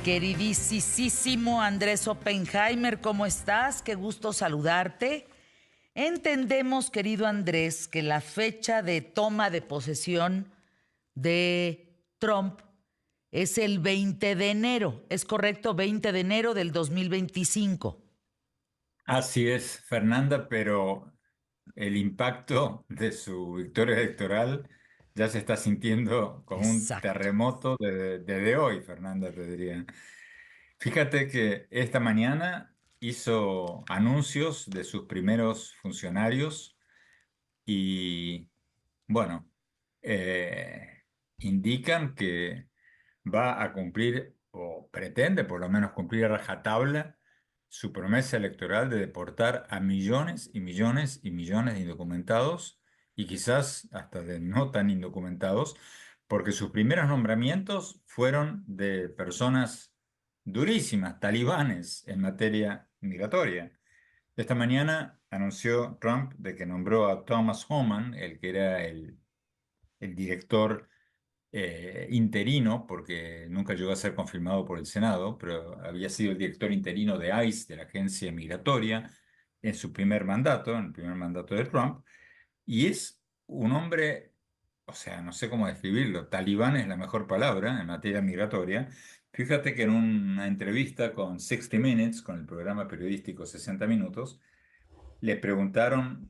Queridísimo Andrés Oppenheimer, ¿cómo estás? Qué gusto saludarte. Entendemos, querido Andrés, que la fecha de toma de posesión de Trump es el 20 de enero. ¿Es correcto? 20 de enero del 2025. Así es, Fernanda, pero el impacto de su victoria electoral ya se está sintiendo como un Exacto. terremoto desde hoy, Fernanda, te diría. Fíjate que esta mañana hizo anuncios de sus primeros funcionarios y, bueno, eh, indican que va a cumplir, o pretende por lo menos cumplir a rajatabla, su promesa electoral de deportar a millones y millones y millones de indocumentados y quizás hasta de no tan indocumentados, porque sus primeros nombramientos fueron de personas durísimas, talibanes en materia migratoria. Esta mañana anunció Trump de que nombró a Thomas Homan, el que era el director interino, porque nunca llegó a ser confirmado por el Senado, pero había sido el director interino de ICE, de la agencia migratoria, en su primer mandato, en el primer mandato de Trump, y es un hombre, o sea, no sé cómo describirlo, talibán es la mejor palabra en materia migratoria. Fíjate que en una entrevista con 60 Minutes, con el programa periodístico 60 Minutos, le preguntaron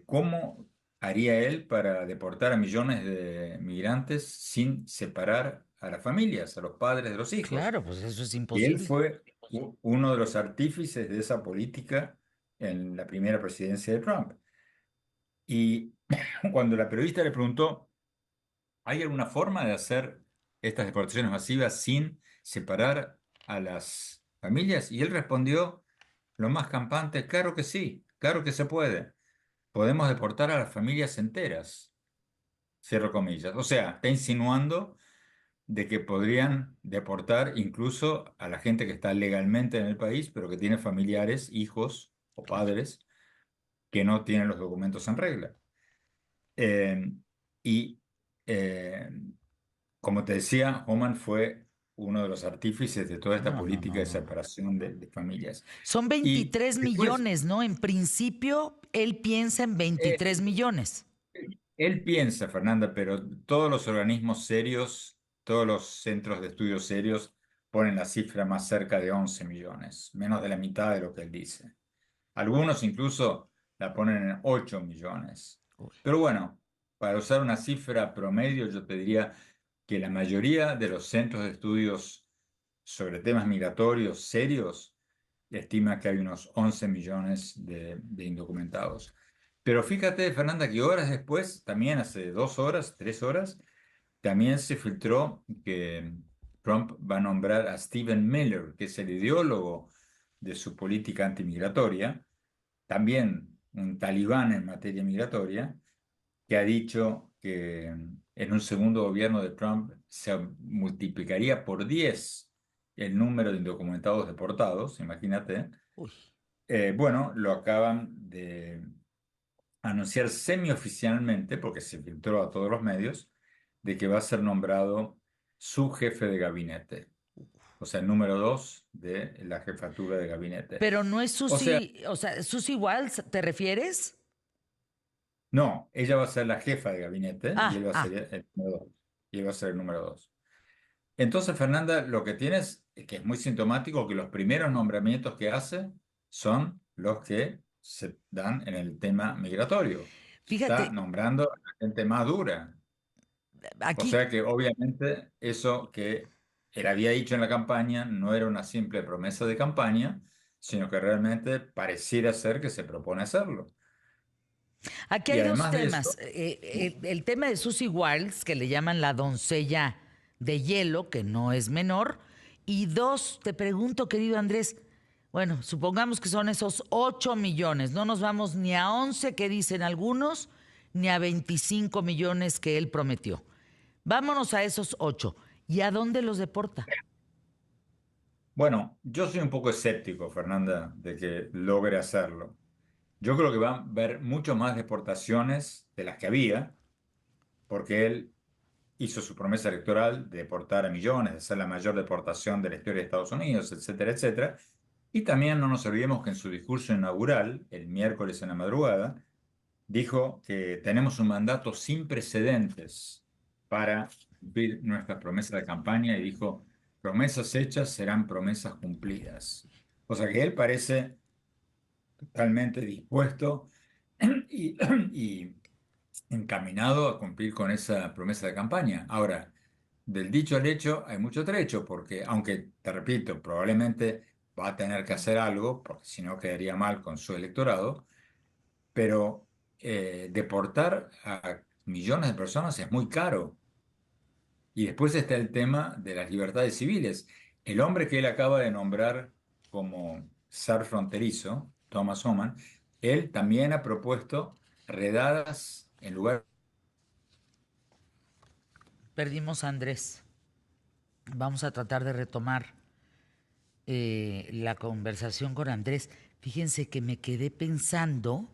cómo haría él para deportar a millones de migrantes sin separar a las familias, a los padres de los hijos. Claro, pues eso es Y él imposible. fue uno de los artífices de esa política en la primera presidencia de Trump. Y cuando la periodista le preguntó, ¿hay alguna forma de hacer estas deportaciones masivas sin separar a las familias? Y él respondió, lo más campante, claro que sí, claro que se puede. Podemos deportar a las familias enteras, cierro comillas. O sea, está insinuando de que podrían deportar incluso a la gente que está legalmente en el país, pero que tiene familiares, hijos o Claro. padres que no tienen los documentos en regla. Eh, y eh, como te decía, Oman fue uno de los artífices de toda esta No, no, política no, de no, no. separación de familias. Son Y 23 después, millones, ¿no? En principio, él piensa en eh, 23 millones. él piensa, Fernanda, pero todos los organismos serios, todos los centros de estudios serios ponen la cifra más cerca de 11 millones, menos de la mitad de lo que él dice. Algunos incluso la ponen en 8 millones. Uy. Pero bueno, para usar una cifra promedio, yo te diría que la mayoría de los centros de estudios sobre temas migratorios serios estima que hay unos 11 millones de indocumentados. Pero fíjate, Fernanda, que horas después, también hace 2 horas, 3 horas, también se filtró que Trump va a nombrar a Stephen Miller, que es el ideólogo de su política antimigratoria, también un talibán en materia migratoria, que ha dicho que en un segundo gobierno de Trump se multiplicaría por 10 el número de indocumentados deportados, imagínate. Uy. Bueno, lo acaban de anunciar semioficialmente, porque se filtró a todos los medios, de que va a ser nombrado su jefe de gabinete, o sea, el número 2 de la jefatura de gabinete. Pero no es O sea, Susi, o sea, Susi Wiles, ¿te refieres? no, ella va a ser la jefa de gabinete y él Ah, va a ah, ser el número 2. Y él va a ser el número 2. Entonces, Fernanda, lo que tienes, que es muy sintomático, que los primeros nombramientos que hace son los que se dan en el tema migratorio. Está fíjate, nombrando a la gente más dura. O aquí, sea que obviamente eso que él había dicho en la campaña no era una simple promesa de campaña, sino que realmente pareciera ser que se propone hacerlo. aquí Y hay dos además de temas. eso, El tema de Susie Wiles, que le llaman la doncella de hielo, que no es menor. Y dos, te pregunto, querido Andrés, bueno, supongamos que son esos 8 millones. No nos vamos ni a 11 que dicen algunos, ni a 25 millones que él prometió. Vámonos a esos 8. ¿Y a dónde los deporta? bueno, yo soy un poco escéptico, Fernanda, de que logre hacerlo. Yo creo que va a haber mucho más deportaciones de las que había, porque él hizo su promesa electoral de deportar a millones, de hacer la mayor deportación de la historia de Estados Unidos, etcétera, etcétera. Y también no nos olvidemos que en su discurso inaugural, el miércoles en la madrugada, dijo que tenemos un mandato sin precedentes para cumplir nuestras promesas de campaña y dijo, promesas hechas serán promesas cumplidas. O sea que él parece totalmente dispuesto y, y encaminado a cumplir con esa promesa de campaña. Ahora, del dicho al hecho hay mucho trecho, porque aunque, te repito, probablemente va a tener que hacer algo, porque si no quedaría mal con su electorado, pero deportar a millones de personas es muy caro. Y después está el tema de las libertades civiles. El hombre que él acaba de nombrar como zar fronterizo, Thomas Homan, él también ha propuesto redadas en lugar. Perdimos a Andrés. Vamos a tratar de retomar la conversación con Andrés. Fíjense que me quedé pensando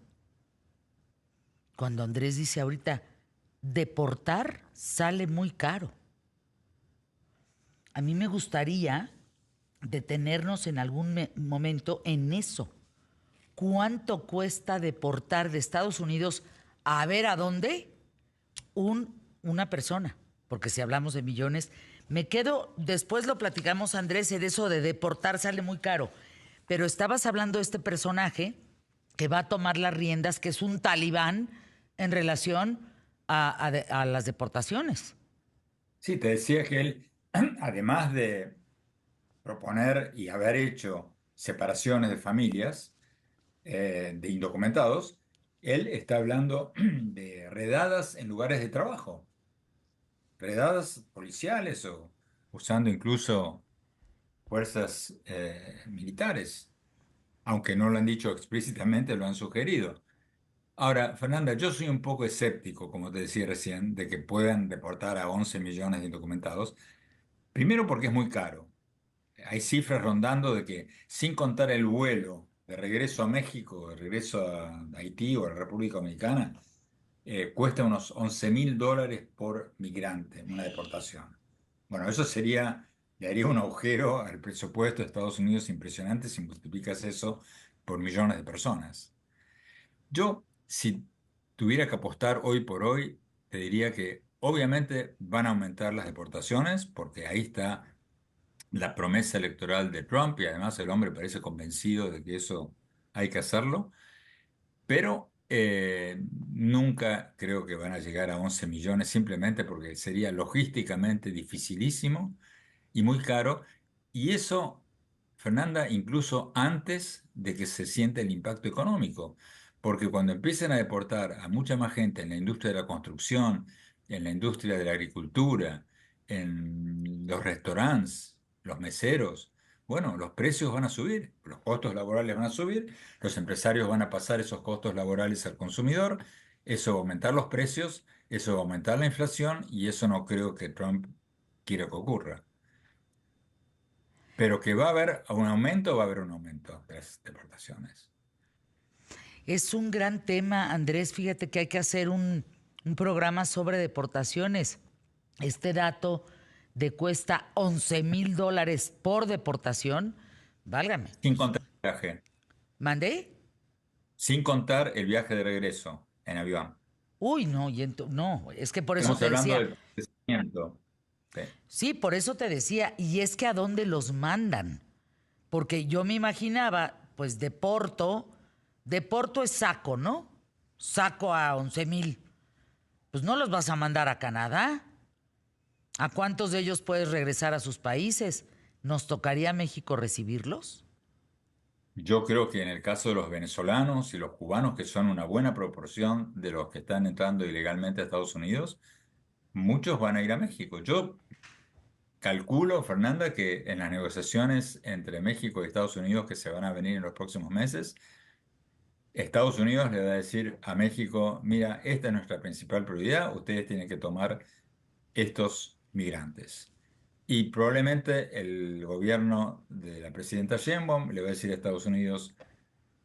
cuando Andrés dice ahorita, deportar sale muy caro. A mí me gustaría detenernos en algún momento en eso. ¿Cuánto cuesta deportar de Estados Unidos a ver a dónde una persona? Porque si hablamos de millones, me quedo, después lo platicamos, Andrés, de eso de deportar sale muy caro. Pero estabas hablando de este personaje que va a tomar las riendas, que es un talibán en relación a las deportaciones. Sí, te decía que él, además de proponer y haber hecho separaciones de familias de indocumentados, él está hablando de redadas en lugares de trabajo, redadas policiales o usando incluso fuerzas militares, aunque no lo han dicho explícitamente, lo han sugerido. Ahora, Fernanda, yo soy un poco escéptico, como te decía recién, de que puedan deportar a 11 millones de indocumentados. Primero porque es muy caro. Hay cifras rondando de que sin contar el vuelo de regreso a México, de regreso a Haití o a la República Dominicana, cuesta unos $11.000 por migrante, una deportación. Bueno, eso sería, le haría un agujero al presupuesto de Estados Unidos impresionante si multiplicas eso por millones de personas. Yo, si tuviera que apostar hoy por hoy, te diría que obviamente van a aumentar las deportaciones, porque ahí está la promesa electoral de Trump y además el hombre parece convencido de que eso hay que hacerlo, pero nunca creo que van a llegar a 11 millones simplemente porque sería logísticamente dificilísimo y muy caro. Y eso, Fernanda, incluso antes de que se sienta el impacto económico, porque cuando empiecen a deportar a mucha más gente en la industria de la construcción, en la industria de la agricultura, en los restaurantes, los meseros, bueno, los precios van a subir, los costos laborales van a subir, los empresarios van a pasar esos costos laborales al consumidor, eso va a aumentar los precios, eso va a aumentar la inflación y eso no creo que Trump quiera que ocurra. Pero que va a haber un aumento, va a haber un aumento de las deportaciones. Es un gran tema, Andrés. Fíjate que hay que hacer un programa sobre deportaciones. Este dato de cuesta $11,000 por deportación, válgame. Sin contar el viaje, ¿Mandé? sin contar el viaje de regreso en avión. Uy, no, no, es que por eso Estamos te hablando decía, del procesamiento. Sí. sí, por eso te decía, y es que a dónde los mandan, porque yo me imaginaba, pues de Porto es Saco, ¿no? Saco a 11,000. Pues no los vas a mandar a Canadá. ¿A cuántos de ellos puedes regresar a sus países? ¿Nos tocaría a México recibirlos? Yo creo que en el caso de los venezolanos y los cubanos, que son una buena proporción de los que están entrando ilegalmente a Estados Unidos, muchos van a ir a México. Yo calculo, Fernanda, que en las negociaciones entre México y Estados Unidos que se van a venir en los próximos meses, Estados Unidos le va a decir a México, mira, esta es nuestra principal prioridad, ustedes tienen que tomar estos migrantes. Y probablemente el gobierno de la presidenta Sheinbaum le va a decir a Estados Unidos,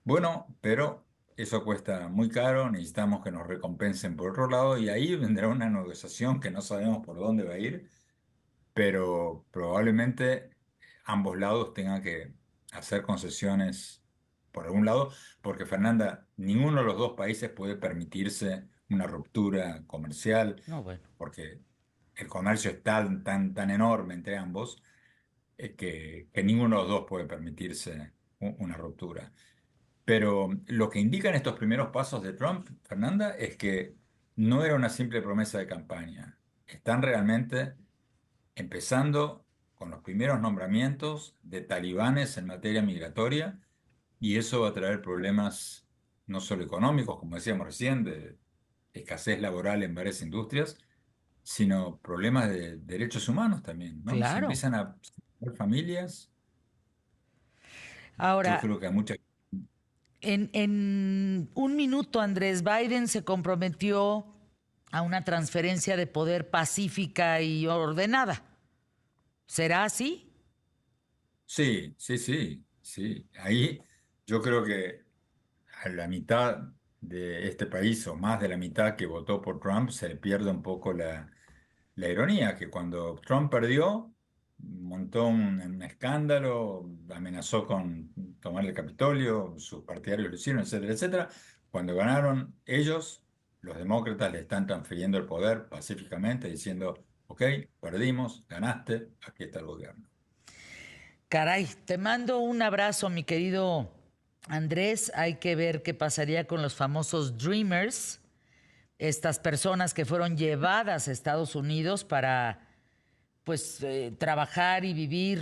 bueno, pero eso cuesta muy caro, necesitamos que nos recompensen por otro lado y ahí vendrá una negociación que no sabemos por dónde va a ir, pero probablemente ambos lados tengan que hacer concesiones por algún lado, porque Fernanda, ninguno de los dos países puede permitirse una ruptura comercial, No, bueno. porque el comercio es tan enorme entre ambos, que ninguno de los dos puede permitirse una ruptura. Pero lo que indican estos primeros pasos de Trump, Fernanda, es que no era una simple promesa de campaña. Están realmente empezando con los primeros nombramientos de talibanes en materia migratoria y eso va a traer problemas no solo económicos, como decíamos recién, de escasez laboral en varias industrias, sino problemas de derechos humanos también, ¿no? Se Claro. empiezan a formar familias, yo Ahora, creo que a muchas... en un minuto, Andrés, Biden se comprometió a una transferencia de poder pacífica y ordenada. ¿Será así? Sí, sí, sí, sí. Ahí yo creo que a la mitad de este país, o más de la mitad que votó por Trump, se le pierde un poco la ironía, que cuando Trump perdió, montó un escándalo, amenazó con tomar el Capitolio, sus partidarios lo hicieron, etcétera, etcétera. Cuando ganaron ellos, los demócratas le están transfiriendo el poder pacíficamente, diciendo, ok, perdimos, ganaste, aquí está el gobierno. Caray, te mando un abrazo, mi querido Andrés. Hay que ver qué pasaría con los famosos Dreamers, estas personas que fueron llevadas a Estados Unidos para, pues, trabajar y vivir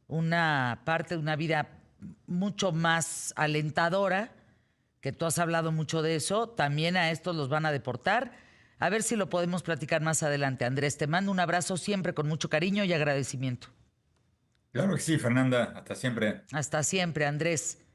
una parte de una vida mucho más alentadora, que tú has hablado mucho de eso. También a estos los van a deportar. A ver si lo podemos platicar más adelante. Andrés, te mando un abrazo siempre con mucho cariño y agradecimiento. Claro que sí, Fernanda, hasta siempre. Hasta siempre, Andrés.